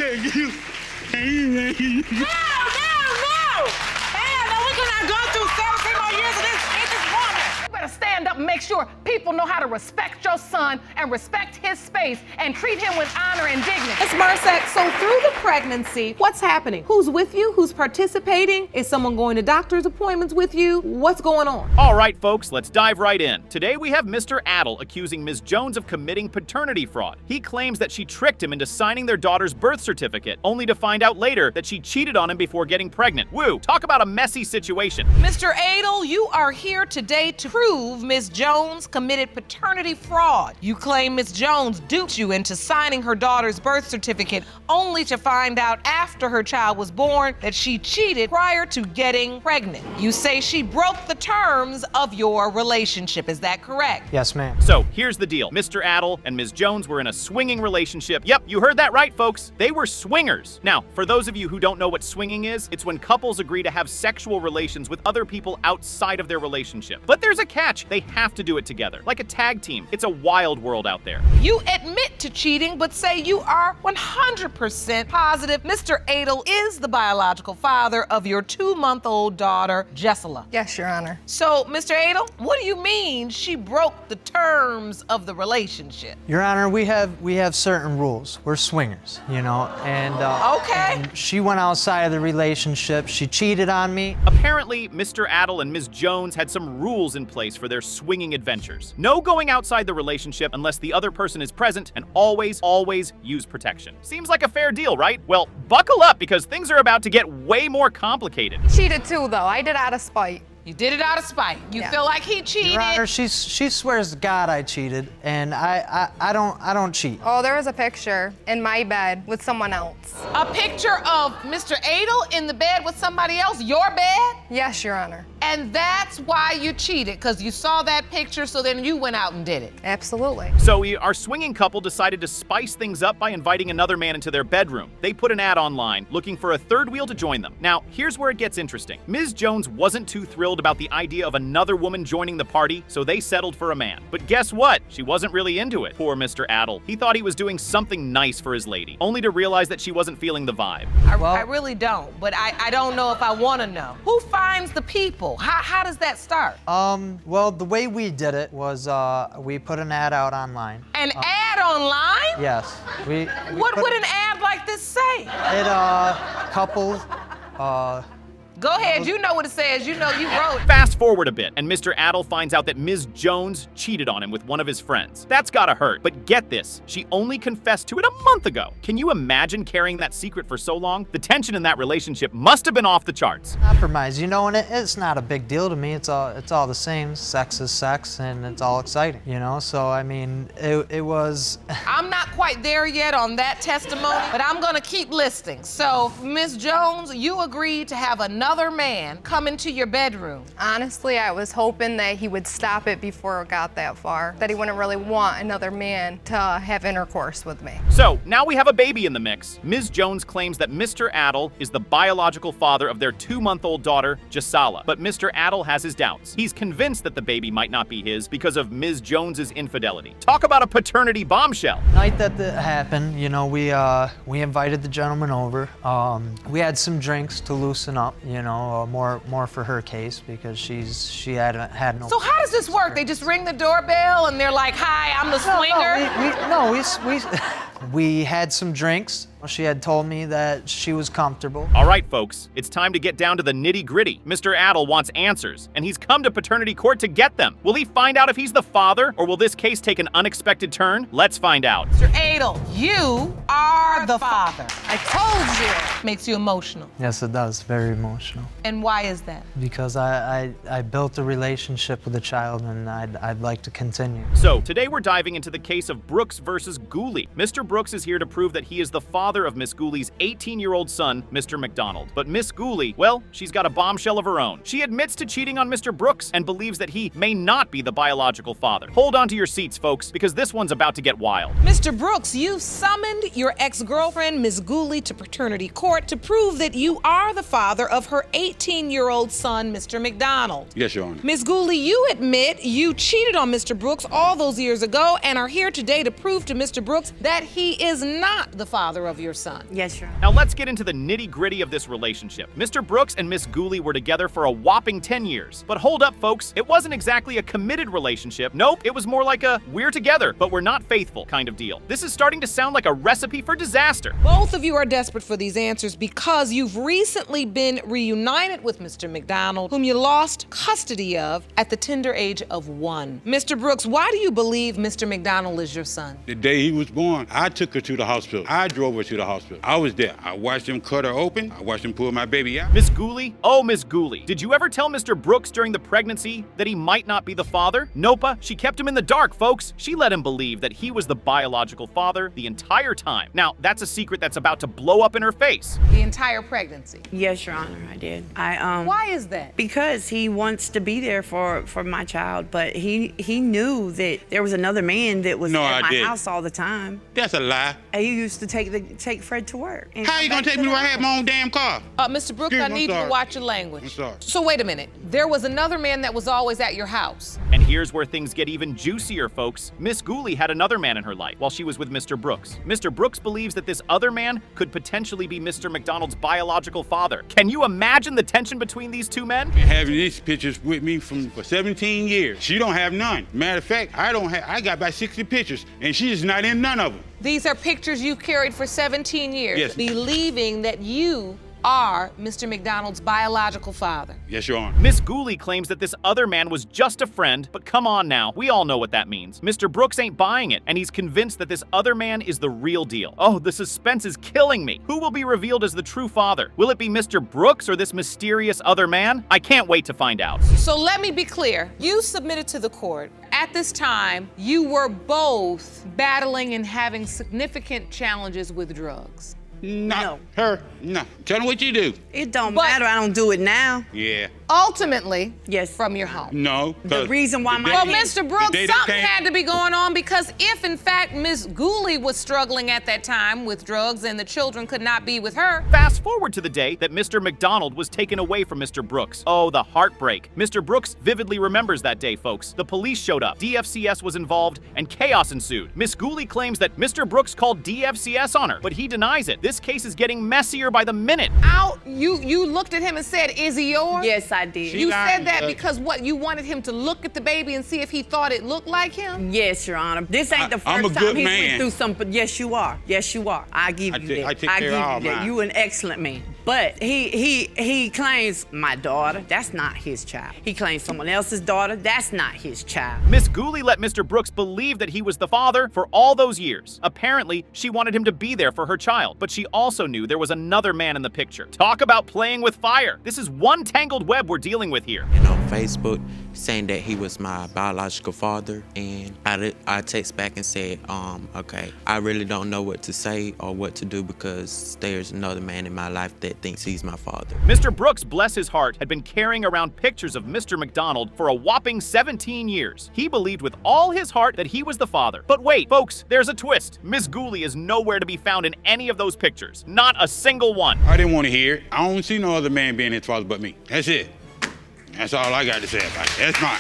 No, we cannot go through 17 more years of this woman. You better stand up and make sure people know how to respect your son and respect his space and treat him with honor and dignity. Ms. Marac, so through the pregnancy, what's happening? Who's with you? Who's participating? Is someone going to doctor's appointments with you? What's going on? All right, folks, let's dive right in. Today we have Mr. Adel accusing Ms. Jones of committing paternity fraud. He claims that she tricked him into signing their daughter's birth certificate, only to find out later that she cheated on him before getting pregnant. Woo, talk about a messy situation. Mr. Adel, you are here today to prove Ms. Jones committed paternity fraud. You claim Ms. Jones duped you into signing her daughter's birth certificate, only to find out after her child was born that she cheated prior to getting pregnant. You say she broke the terms of your relationship. Is that correct? Yes, ma'am. So here's the deal. Mr. Adel and Ms. Jones were in a swinging relationship. Yep, you heard that right, folks. They were swingers. Now, for those of you who don't know what swinging is, it's when couples agree to have sexual relations with other people outside of their relationship. But there's a catch. They have to do it together, like a tag team. It's a wild world out there. You admit to cheating, but say you are 100% positive Mr. Adel is the biological father of your 2-month-old daughter, Jessela. Yes, Your Honor. So, Mr. Adel, what do you mean she broke the terms of the relationship? Your Honor, we have certain rules. We're swingers, you know, and Okay. and she went outside of the relationship. She cheated on me. Apparently, Mr. Adel and Ms. Jones had some rules in place for their swinging adventures. No going outside the relationship unless the other person is present, and always use protection. Seems like a fair deal, right? Well, buckle up because things are about to get way more complicated. Cheated too, though. I did out of spite. You did it out of spite. You feel like he cheated. Your Honor, she swears to God I cheated, and I don't cheat. Oh, there was a picture in my bed with someone else. A picture of Mr. Adel in the bed with somebody else, your bed? Yes, Your Honor. And that's why you cheated, because you saw that picture, so then you went out and did it. Absolutely. So our swinging couple decided to spice things up by inviting another man into their bedroom. They put an ad online looking for a third wheel to join them. Now, here's where it gets interesting. Ms. Jones wasn't too thrilled about the idea of another woman joining the party, so they settled for a man. But guess what? She wasn't really into it. Poor Mr. Adel. He thought he was doing something nice for his lady, only to realize that she wasn't feeling the vibe. I really don't, but I don't know if I want to know. Who finds the people? How does that start? Well, the way we did it was we put an ad out online. An ad online? Yes. What would an ad like this say? Couples. Go ahead, you know what it says. You know you wrote it. Fast forward a bit, and Mr. Adel finds out that Ms. Jones cheated on him with one of his friends. That's gotta hurt. But get this, she only confessed to it a month ago. Can you imagine carrying that secret for so long? The tension in that relationship must have been off the charts. Compromise, you know, and it's not a big deal to me. It's all the same. Sex is sex, and it's all exciting, you know. So I mean, it was. I'm not quite there yet on that testimony, but I'm gonna keep listing. So, Ms. Jones, you agreed to have another man come into your bedroom. Honestly, I was hoping that he would stop it before it got that far, that he wouldn't really want another man to have intercourse with me. So, now we have a baby in the mix. Ms. Jones claims that Mr. Adel is the biological father of their 2-month-old daughter, Jessela. But Mr. Adel has his doubts. He's convinced that the baby might not be his because of Ms. Jones's infidelity. Talk about a paternity bombshell. Night that happened, you know, we invited the gentleman over. We had some drinks to loosen up, you know, more for her case because she had no. So how does this work? They just ring the doorbell and they're like, "Hi, I'm the swinger." We had some drinks. She had told me that she was comfortable. All right, folks, it's time to get down to the nitty-gritty. Mr. Adel wants answers, and he's come to paternity court to get them. Will he find out if he's the father, or will this case take an unexpected turn? Let's find out. Mr. Adel, you are the father. I told you. Makes you emotional. Yes, it does. Very emotional. And why is that? Because I built a relationship with a child, and I'd like to continue. So, today we're diving into the case of Brooks versus Ghouly. Mr. Brooks is here to prove that he is the father of Miss Ghouly's 18-year-old son, Mr. McDonald. But Miss Ghouly, well, she's got a bombshell of her own. She admits to cheating on Mr. Brooks and believes that he may not be the biological father. Hold on to your seats, folks, because this one's about to get wild. Mr. Brooks, you summoned your ex-girlfriend, Ms. Ghouly, to paternity court to prove that you are the father of her 18-year-old son, Mr. McDonald. Yes, Your Honor. Ms. Ghouly, you admit you cheated on Mr. Brooks all those years ago and are here today to prove to Mr. Brooks that he is not the father of your son. Yes, Your Honor. Now let's get into the nitty-gritty of this relationship. Mr. Brooks and Miss Ghouly were together for a whopping 10 years. But hold up, folks, it wasn't exactly a committed relationship. Nope, it was more like a we're together, but we're not faithful kind of deal. This is starting to sound like a recipe for disaster. Both of you are desperate for these answers because you've recently been reunited with Mr. McDonald, whom you lost custody of at the tender age of 1. Mr. Brooks, why do you believe Mr. McDonald is your son? The day he was born, I took her to the hospital. I drove her to the hospital. I was there. I watched him cut her open. I watched him pull my baby out. Miss Ghouly? Oh, Miss Ghouly. Did you ever tell Mr. Brooks during the pregnancy that he might not be the father? Nope, she kept him in the dark, folks. She let him believe that he was the biological father the entire time. Now, that's a secret that's about to blow up in her face. The entire pregnancy. Yes, Your Honor, I did. Why is that? Because he wants to be there for my child, but he knew that there was another man that was at my house all the time. That's a lie. He used to take Fred to work. And How you gonna take me where I had my own damn car? Mr. Brooks, Excuse I me, need you I'm to sorry. watch your language. I'm sorry. So wait a minute. There was another man that was always at your house. And here's where things get even juicier, folks. Miss Ghouly had another man in her life while she was with Mr. Brooks. Mr. Brooks believes that this other man could potentially be Mr. McDonald's biological father. Can you imagine the tension between these two men? Been having these pictures with me for 17 years. She don't have none. Matter of fact, I got about 60 pictures, and she's not in none of them. These are pictures you carried for 17 years, Yes. believing that you are Mr. McDonald's biological father. Yes, Your Honor. Miss Ghouly claims that this other man was just a friend, but come on now, we all know what that means. Mr. Brooks ain't buying it, and he's convinced that this other man is the real deal. Oh, the suspense is killing me. Who will be revealed as the true father? Will it be Mr. Brooks or this mysterious other man? I can't wait to find out. So let me be clear. You submitted to the court. At this time, you were both battling and having significant challenges with drugs. No. Her? No. Tell me what you do. It don't But- matter. I don't do it now. Yeah. Ultimately, Yes. from your home. No. The reason why my Well, hands- Mr. Brooks, the day they something came- had to be going on because if, in fact, Miss Ghouly was struggling at that time with drugs and the children could not be with her, Fast forward to the day that Mr. McDonald was taken away from Mr. Brooks. Oh, the heartbreak. Mr. Brooks vividly remembers that day, folks. The police showed up, DFCS was involved, and chaos ensued. Miss Ghouly claims that Mr. Brooks called DFCS on her, but he denies it. This case is getting messier by the minute. you looked at him and said, "Is he yours?" Yes, I did. You lied, said that Judge. because what? You wanted him to look at the baby and see if he thought it looked like him? Yes, Your Honor. This ain't the first I'm a time good he's man. went through some. But yes, you are. Yes, you are. I give you that. I take care of all give you that. mine. You an excellent man. But he claims my daughter. That's not his child. He claims someone else's daughter. That's not his child. Miss Ghouly let Mr. Brooks believe that he was the father for all those years. Apparently, she wanted him to be there for her child, but she also knew there was another man in the picture. Talk about playing with fire. This is one tangled web we're dealing with here. And on Facebook saying that he was my biological father, and I text back and said, okay, I really don't know what to say or what to do because there's another man in my life that thinks he's my father. Mr. Brooks, bless his heart, had been carrying around pictures of Mr. McDonald for a whopping 17 years. He believed with all his heart that he was the father. But wait, folks, there's a twist. Miss Ghouly is nowhere to be found in any of those pictures. Not a single one. I didn't want to hear it. I don't see no other man being his father but me. That's it. That's all I got to say about it. That's mine.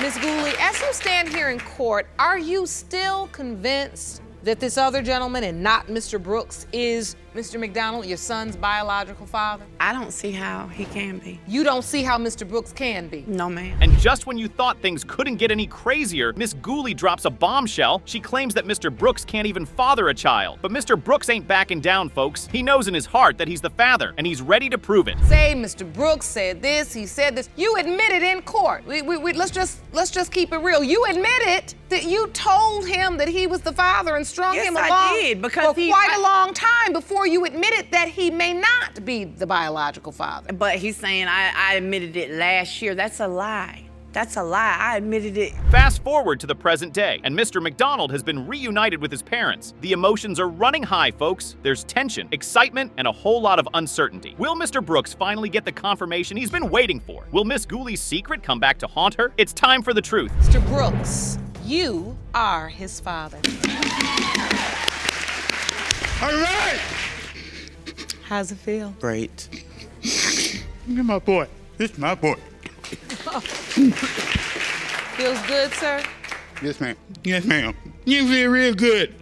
Miss Ghouly, as you stand here in court, are you still convinced that this other gentleman and not Mr. Brooks is Mr. McDonald, your son's biological father? I don't see how he can be. You don't see how Mr. Brooks can be. No, ma'am. And just when you thought things couldn't get any crazier, Miss Ghouly drops a bombshell. She claims that Mr. Brooks can't even father a child. But Mr. Brooks ain't backing down, folks. He knows in his heart that he's the father, and he's ready to prove it. Say Mr. Brooks said this, he said this. You admitted in court. Let's just keep it real. You admitted that you told him that he was the father and strung Yes, him I along did, because for he- quite a long time before you admitted that he may not be the biological father. But he's saying I admitted it last year. That's a lie. That's a lie. I admitted it. Fast forward to the present day, and Mr. McDonald has been reunited with his parents. The emotions are running high, folks. There's tension, excitement, and a whole lot of uncertainty. Will Mr. Brooks finally get the confirmation he's been waiting for? Will Miss Ghouly's secret come back to haunt her? It's time for the truth. Mr. Brooks, you are his father. All right. How's it feel? Great. Look at my boy. This is my boy. Feels good, sir? Yes, ma'am. Yes, ma'am. You feel real good.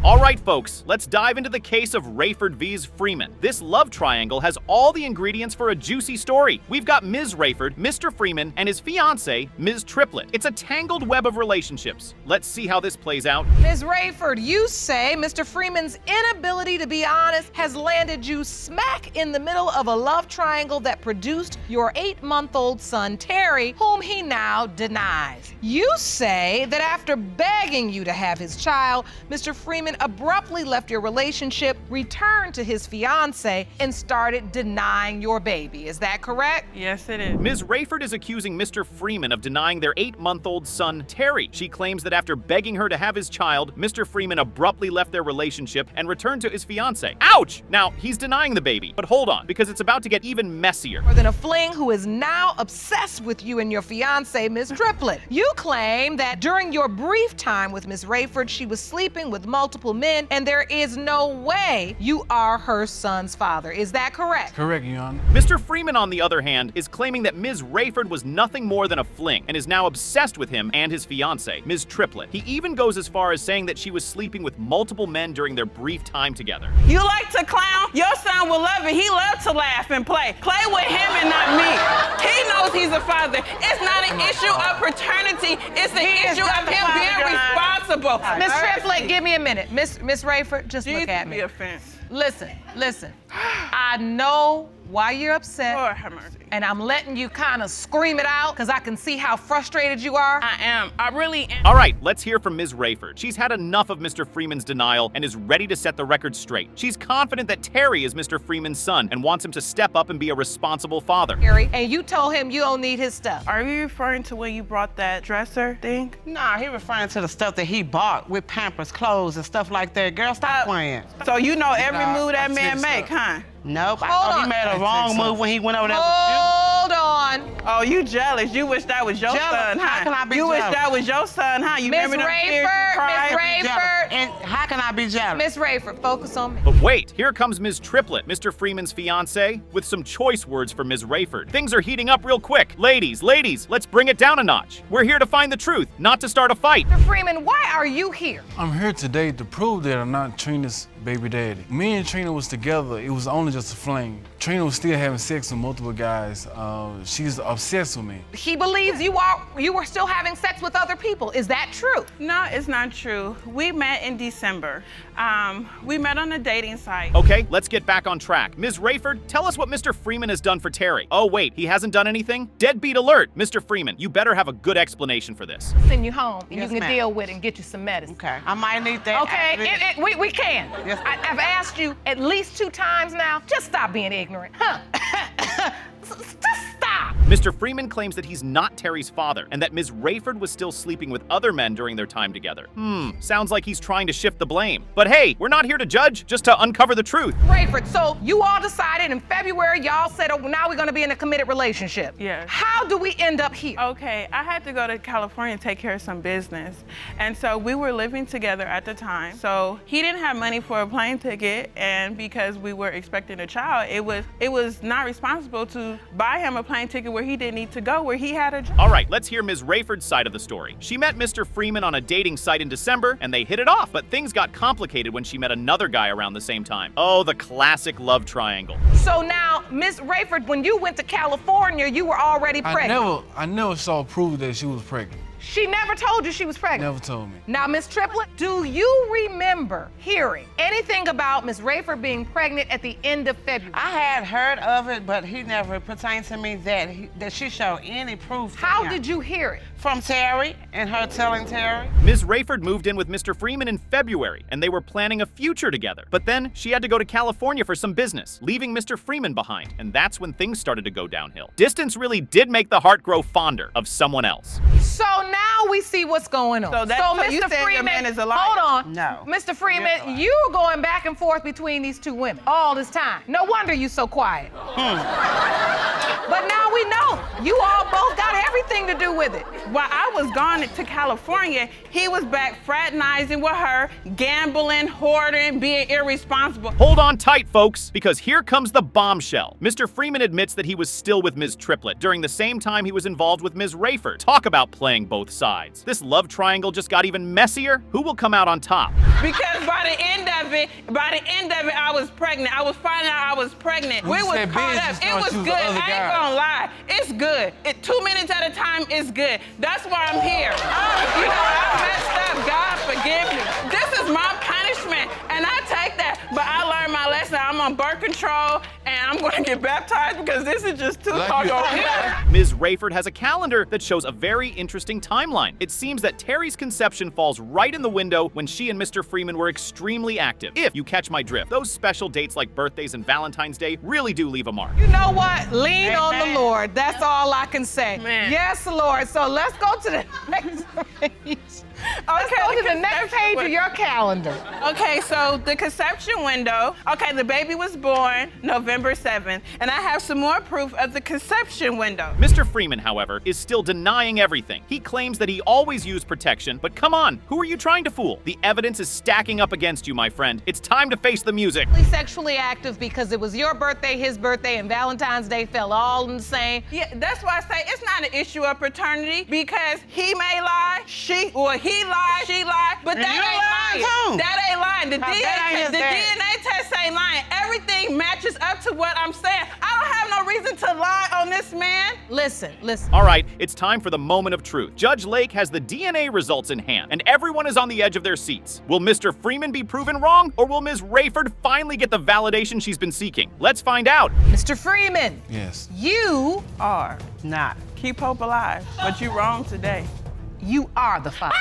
All right, folks, let's dive into the case of Raford vs. Freeman. This love triangle has all the ingredients for a juicy story. We've got Ms. Raford, Mr. Freeman, and his fiancée, Ms. Triplett. It's a tangled web of relationships. Let's see how this plays out. Ms. Raford, you say Mr. Freeman's inability to be honest has landed you smack in the middle of a love triangle that produced your 8-month-old son, Terry, whom he now denies. You say that after begging you to have his child, Mr. Freeman abruptly left your relationship, returned to his fiancée, and started denying your baby. Is that correct? Yes, it is. Ms. Raford is accusing Mr. Freeman of denying their 8-month-old son, Terry. She claims that after begging her to have his child, Mr. Freeman abruptly left their relationship and returned to his fiancée. Ouch! Now, he's denying the baby, but hold on, because it's about to get even messier. More than a fling who is now obsessed with you and your fiancée, Ms. Triplett. You claim that during your brief time with Ms. Raford, she was sleeping with multiple men, and there is no way you are her son's father. Is that correct? Correct, Your Honor. Mr. Freeman, on the other hand, is claiming that Ms. Raford was nothing more than a fling and is now obsessed with him and his fiancée, Ms. Triplett. He even goes as far as saying that she was sleeping with multiple men during their brief time together. You like to clown? Your son will love it. He loves to laugh and play. Play with him and not me. He knows he's a father. It's not an issue of paternity. It's an issue of him being responsible. Miss Triplett, give me a minute. Miss Raford, just look at me. Offense. Listen. I know why you're upset. Lord have mercy. And I'm letting you kind of scream it out because I can see how frustrated you are. I am. I really am. All right, let's hear from Ms. Raford. She's had enough of Mr. Freeman's denial and is ready to set the record straight. She's confident that Terry is Mr. Freeman's son and wants him to step up and be a responsible father. Terry, and you told him you don't need his stuff. Are you referring to when you brought that dresser thing? Nah, he referring to the stuff that he bought with Pampers, clothes, and stuff like that. Girl, stop playing. So you know every move that man make, huh? Nope, I Hold thought on. he made a wrong move when he went over there with Hold on. Oh, you jealous. You wish that was your Jealous? son, huh? How can I be you wish jealous? that was your son, huh? You Miss remember them tears you cried? Raford, you. And how can I be jealous? Miss Raford, focus on me. But wait, here comes Ms. Triplett, Mr. Freeman's fiancée, with some choice words for Ms. Raford. Things are heating up real quick. Ladies, let's bring it down a notch. We're here to find the truth, not to start a fight. Mr. Freeman, why are you here? I'm here today to prove that I'm not Trina's baby daddy. Me and Trina was together. It was only just a fling. Trina was still having sex with multiple guys. She's obsessed with me. He believes you were still having sex with other people. Is that true? No, it's not true. We met in December. We met on a dating site. Okay, let's get back on track. Ms. Raford, tell us what Mr. Freeman has done for Terry. Oh wait, he hasn't done anything? Deadbeat alert. Mr. Freeman, you better have a good explanation for this. Send you home and Yes, you can ma'am. deal with it and get you some medicine. Okay, I might need that. Okay, after this. we can. Yes. I've asked you at least 2 times now. Just stop being ignorant, huh? Just stop. Mr. Freeman claims that he's not Terry's father and that Ms. Raford was still sleeping with other men during their time together. Sounds like he's trying to shift the blame. But hey, we're not here to judge, just to uncover the truth. Raford, so you all decided in February, y'all said, oh, now we're gonna be in a committed relationship. Yes. How do we end up here? Okay, I had to go to California and take care of some business. And so we were living together at the time. So he didn't have money for a plane ticket, and because we were expecting a child, it was not responsible to buy him a plane ticket where he didn't need to go, where he had a job. All right, let's hear Ms. Raford's side of the story. She met Mr. Freeman on a dating site in December, and they hit it off, but things got complicated when she met another guy around the same time. Oh, the classic love triangle. So now, Miss Raford, when you went to California, you were already pregnant. I never saw proof that she was pregnant. She never told you she was pregnant. Never told me. Now, Miss Triplett, do you remember hearing anything about Miss Raford being pregnant at the end of February? I had heard of it, but he never pertained to me that she showed any proof. to How him. did you hear it? From Terry and her telling Terry. Ms. Raford moved in with Mr. Freeman in February, and they were planning a future together. But then she had to go to California for some business, leaving Mr. Freeman behind, and that's when things started to go downhill. Distance really did make the heart grow fonder of someone else. So now we see what's going on. So you said your man is a liar. Hold on. No. Mr. Freeman, you were going back and forth between these 2 women all this time. No wonder you so quiet. But now we know you all both got everything to do with it. While I was gone to California, he was back fraternizing with her, gambling, hoarding, being irresponsible. Hold on tight, folks, because here comes the bombshell. Mr. Freeman admits that he was still with Ms. Triplett during the same time he was involved with Ms. Raford. Talk about playing both sides. sides. This love triangle just got even messier. Who will come out on top? Because by the end of it, I was pregnant. I was finding out I was pregnant. We was caught up. It was good. I ain't gonna lie. It's good. 2 minutes at a time is good. That's why I'm here. You know, I messed up. God forgive me. This is my punishment, and I take that. But I learned my lesson. I'm on birth control, and I'm gonna get baptized because this is just too hard on here. Ms. Raford has a calendar that shows a very interesting timeline. It seems that Terry's conception falls right in the window when she and Mr. Freeman were extremely active. If you catch my drift, those special dates like birthdays and Valentine's Day really do leave a mark. You know what? Lean on the Lord. That's all I can say. Man. Yes, Lord. So let's go to the next page. Let's go to the next page of your calendar. Okay, so the conception window. Okay, the baby was born November 7th, and I have some more proof of the conception window. Mr. Freeman, however, is still denying everything. He claims that he always used protection, but come on, who are you trying to fool? The evidence is stacking up against you, my friend. It's time to face the music. Sexually active because it was your birthday, his birthday, and Valentine's Day fell all in the same. Yeah, that's why I say it's not an issue of paternity because he may lie, he lied, she lied, but that ain't lying. That ain't lying. The DNA test ain't lying. Everything matches up to what I'm saying. I don't have no reason to lie on this man. Listen. All right, it's time for the moment of truth. Judge Lake has the DNA results in hand, and everyone is on the edge of their seats. Will Mr. Freeman be proven wrong, or will Ms. Raford finally get the validation she's been seeking? Let's find out. Mr. Freeman. Yes. You Are not. Keep hope alive, but you wrong today. You are the father.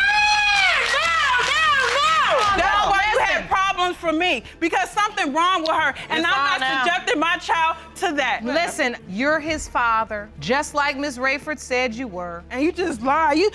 That's why you had problems for me, because something wrong with her, and I'm not subjecting my child to that. Listen, you're his father, just like Miss Raford said you were. And you just lie. You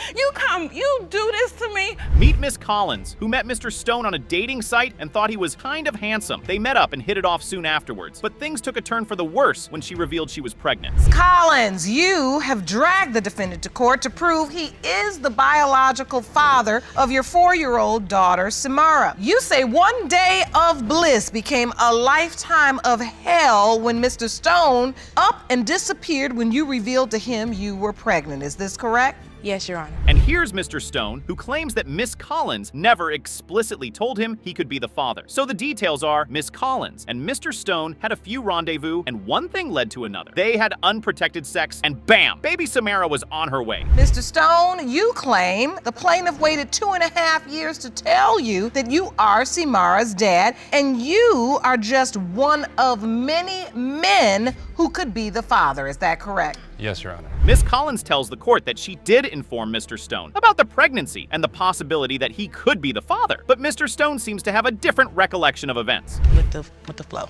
do this to me. Meet Miss Collins, who met Mr. Stone on a dating site and thought he was kind of handsome. They met up and hit it off soon afterwards, but things took a turn for the worse when she revealed she was pregnant. Collins, you have dragged the defendant to court to prove he is the biological father of your 4-year-old daughter, Samara. You say one day of bliss became a lifetime of hell when Mr. Stone up and disappeared when you revealed to him you were pregnant. Is this correct? Yes, Your Honor. And here's Mr. Stone, who claims that Miss Collins never explicitly told him he could be the father. So the details are Miss Collins and Mr. Stone had a few rendezvous, and one thing led to another. They had unprotected sex, and bam, baby Samara was on her way. Mr. Stone, you claim the plaintiff waited 2.5 years to tell you that you are Samara's dad, and you are just one of many men who could be the father. Is that correct? Yes, Your Honor. Miss Collins tells the court that she did inform Mr. Stone about the pregnancy and the possibility that he could be the father. But Mr. Stone seems to have a different recollection of events. With the flow.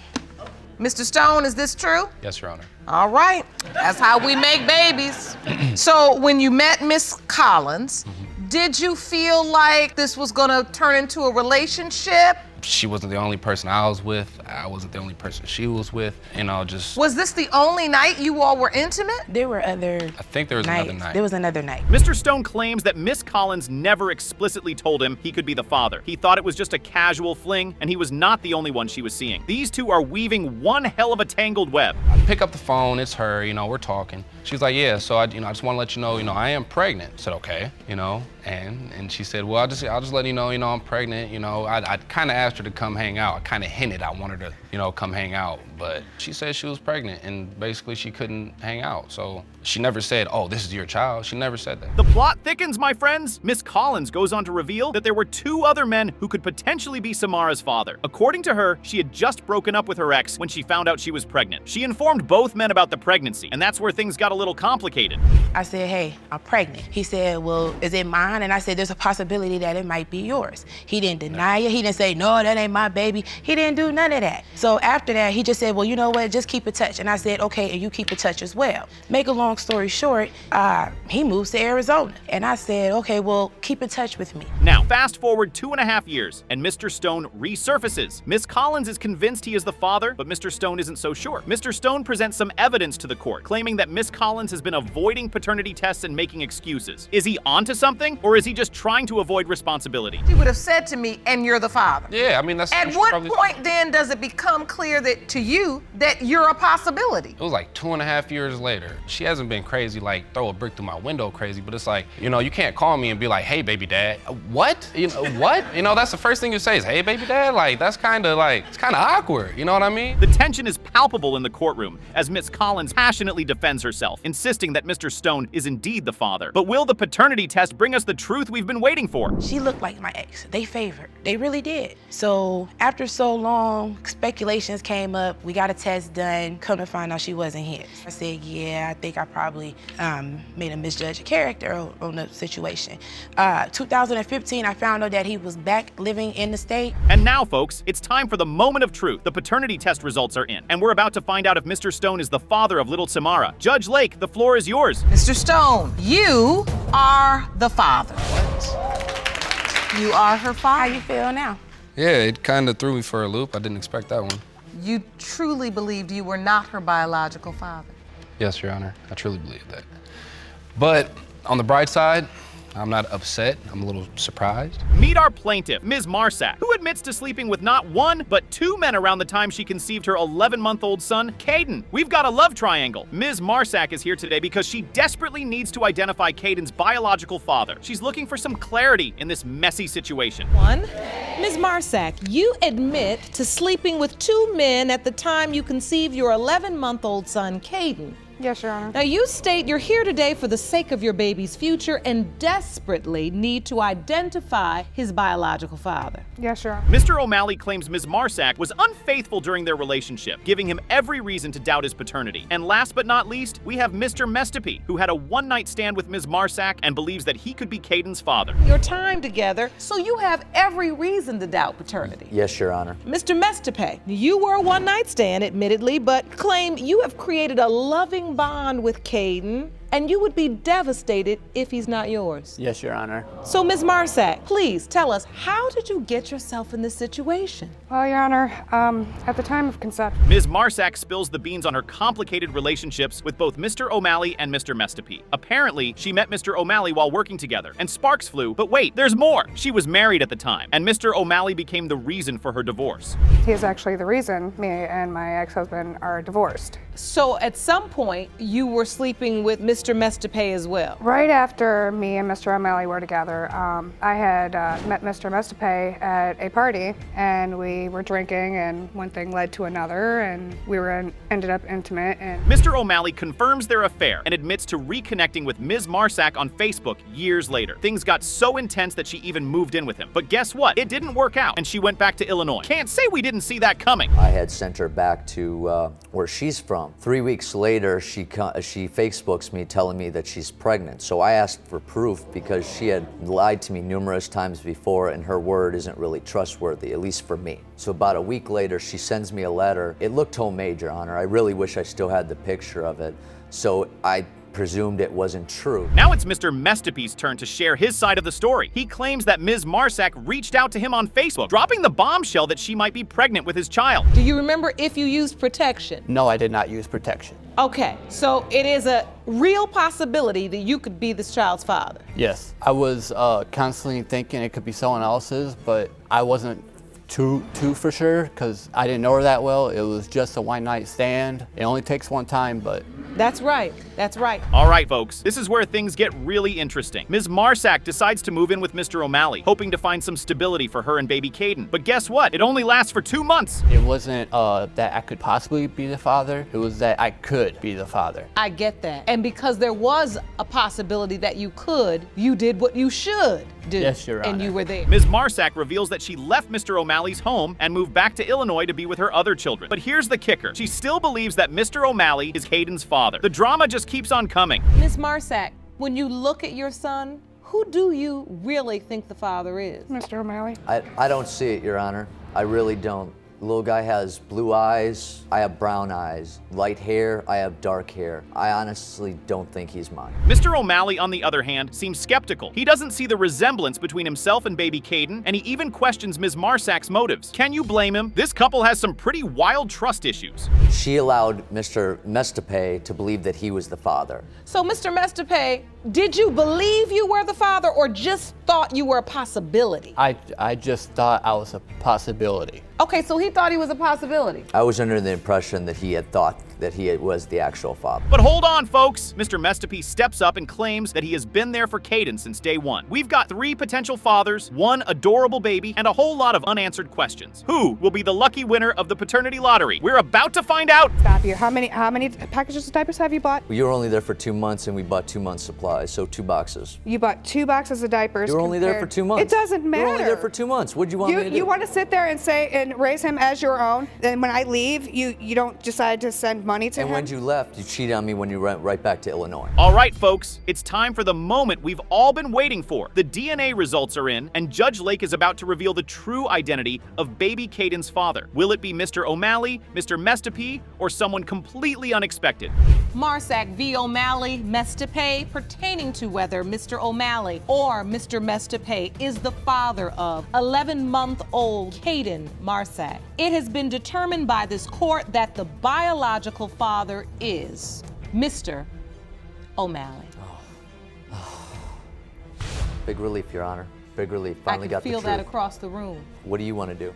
Mr. Stone, is this true? Yes, Your Honor. All right. That's how we make babies. So when you met Miss Collins, did you feel like this was gonna turn into a relationship? She wasn't the only person I was with. I wasn't the only person she was with. Just... Was this the only night you all were intimate? There were other I think there was another night. There was another night. Mr. Stone claims that Miss Collins never explicitly told him he could be the father. He thought it was just a casual fling, and he was not the only one she was seeing. These two are weaving one hell of a tangled web. I pick up the phone, it's her, we're talking. She's like, yeah, so I just want to let you know, I am pregnant. I said, okay, and she said, well, I'll just let you know, I'm pregnant. I kind of asked her to come hang out. I kind of hinted I wanted her to, come hang out, but she said she was pregnant, and basically she couldn't hang out. So she never said, oh, this is your child. She never said that. The plot thickens, my friends. Miss Collins goes on to reveal that there were 2 other men who could potentially be Samara's father. According to her, she had just broken up with her ex when she found out she was pregnant. She informed both men about the pregnancy, and that's where things got a little complicated. I said, hey, I'm pregnant. He said, well, is it mine? And I said, there's a possibility that it might be yours. He didn't deny it. He didn't say, no, that ain't my baby. He didn't do none of that. So after that, he just said, well, you know what, just keep in touch. And I said, okay, and you keep in touch as well. Make a long story short, he moves to Arizona. And I said, okay, well, keep in touch with me. Now, fast forward 2.5 years, and Mr. Stone resurfaces. Miss Collins is convinced he is the father, but Mr. Stone isn't so sure. Mr. Stone presents some evidence to the court, claiming that Miss Collins has been avoiding paternity tests and making excuses. Is he onto something, or is he just trying to avoid responsibility? He would have said to me, and you're the father. Yeah, that's... At what point then does it become clear that to you that you're a possibility? It was like 2.5 years later. She has hasn't been crazy, like throw a brick through my window crazy, but it's like, you know, you can't call me and be like, hey, baby dad. What? You know, what? You know, that's the first thing you say is, hey, baby dad? Like, that's kind of like, it's kind of awkward, you know what I mean? The tension is palpable in the courtroom as Miss Collins passionately defends herself, insisting that Mr. Stone is indeed the father. But will the paternity test bring us the truth we've been waiting for? She looked like my ex. They favored. They really did. So after so long, speculations came up. We got a test done. Come to find out she wasn't his. I said, yeah, I think I probably made a misjudged character on the situation. 2015, I found out that he was back living in the state. And now, folks, it's time for the moment of truth. The paternity test results are in, and we're about to find out if Mr. Stone is the father of little Tamara. Judge Lake, the floor is yours. Mr. Stone, you are the father. What? You are her father. How you feel now? Yeah, it kind of threw me for a loop. I didn't expect that one. You truly believed you were not her biological father? Yes, Your Honor, I truly believe that. But on the bright side, I'm not upset, I'm a little surprised. Meet our plaintiff, Ms. Marac, who admits to sleeping with not one, but two men around the time she conceived her 11-month-old son, Caden. We've got a love triangle. Ms. Marac is here today because she desperately needs to identify Caden's biological father. She's looking for some clarity in this messy situation. Ms. Marac, you admit to sleeping with two men at the time you conceived your 11-month-old son, Caden. Yes, Your Honor. Now, you state you're here today for the sake of your baby's future and desperately need to identify his biological father. Yes, Your Honor. Mr. O'Malley claims Ms. Marac was unfaithful during their relationship, giving him every reason to doubt his paternity. And last but not least, we have Mr. Mestapy, who had a one-night stand with Ms. Marac and believes that he could be Caden's father. Your time together, so you have every reason to doubt paternity. Yes, Your Honor. Mr. Mestapy, you were a one-night stand, admittedly, but claim you have created a loving bond with Caden, and you would be devastated if he's not yours. Yes, Your Honor. So, Ms. Marac, please tell us, how did you get yourself in this situation? Well, Your Honor, at the time of conception. Ms. Marac spills the beans on her complicated relationships with both Mr. O'Malley and Mr. Mestapy. Apparently, she met Mr. O'Malley while working together, and sparks flew. But wait, there's more. She was married at the time, and Mr. O'Malley became the reason for her divorce. He is actually the reason me and my ex-husband are divorced. So, at some point, you were sleeping with Mr. Mestapy as well? Right after me and Mr. O'Malley were together, I had met Mr. Mestapy at a party, and we were drinking, and one thing led to another, and we ended up intimate. And Mr. O'Malley confirms their affair and admits to reconnecting with Ms. Marac on Facebook years later. Things got so intense that she even moved in with him. But guess what? It didn't work out, and she went back to Illinois. Can't say we didn't see that coming. I had sent her back to where she's from. 3 weeks later, she Facebooks me telling me that she's pregnant. So I asked for proof because she had lied to me numerous times before, and her word isn't really trustworthy, at least for me. So about a week later, she sends me a letter. It looked homemade, Your Honor. I really wish I still had the picture of it. So I presumed it wasn't true. Now it's Mr. Mestapy's turn to share his side of the story. He claims that Ms. Marac reached out to him on Facebook, dropping the bombshell that she might be pregnant with his child. Do you remember if you used protection? No, I did not use protection. Okay, so it is a real possibility that you could be this child's father. Yes. I was constantly thinking it could be someone else's, but I wasn't too for sure because I didn't know her that well. It was just a one-night stand. It only takes one time, but... That's right. That's right. All right, folks. This is where things get really interesting. Ms. Marac decides to move in with Mr. O'Malley, hoping to find some stability for her and baby Caden. But guess what? It only lasts for 2 months. It wasn't that I could possibly be the father. It was that I could be the father. I get that. And because there was a possibility that you could, you did what you should do. Yes, Your Honor. And you were there. Ms. Marac reveals that she left Mr. O'Malley's home and moved back to Illinois to be with her other children. But here's the kicker. She still believes that Mr. O'Malley is Caden's father. The drama just keeps on coming. Ms. Marac, when you look at your son, who do you really think the father is? Mr. O'Malley? I don't see it, Your Honor. I really don't. The little guy has blue eyes, I have brown eyes. Light hair, I have dark hair. I honestly don't think he's mine. Mr. O'Malley, on the other hand, seems skeptical. He doesn't see the resemblance between himself and baby Caden, and he even questions Ms. Marac's motives. Can you blame him? This couple has some pretty wild trust issues. She allowed Mr. Mestapy to believe that he was the father. So, Mr. Mestapy, did you believe you were the father or just thought you were a possibility? I just thought I was a possibility. Okay, so he thought he was a possibility. I was under the impression that he had thought that he was the actual father. But hold on, folks. Mr. Mestape steps up and claims that he has been there for Caden since day one. We've got 3 potential fathers, 1 adorable baby, and a whole lot of unanswered questions. Who will be the lucky winner of the paternity lottery? We're about to find out. Stop you. How many packages of diapers have you bought? You were only there for 2 months, and we bought 2 months' supply, so 2 boxes. You bought 2 boxes of diapers. You were only there for 2 months. It doesn't matter. You were only there for 2 months. What'd you want me to do? You want to sit there and say and raise him as your own, and when I leave, you don't decide to send money to him? And when you left, you cheated on me when you went right back to Illinois. All right, folks, it's time for the moment we've all been waiting for. The DNA results are in, and Judge Lake is about to reveal the true identity of baby Caden's father. Will it be Mr. O'Malley, Mr. Mestape, or someone completely unexpected? Marac v. O'Malley, Mestape, pertaining to whether Mr. O'Malley or Mr. Mestape is the father of 11-month-old Caden Marac. It has been determined by this court that the biological father is Mr. O'Malley. Big relief, Your Honor. Big relief. Finally I got can the feel truth. that across the room. What do you want to do?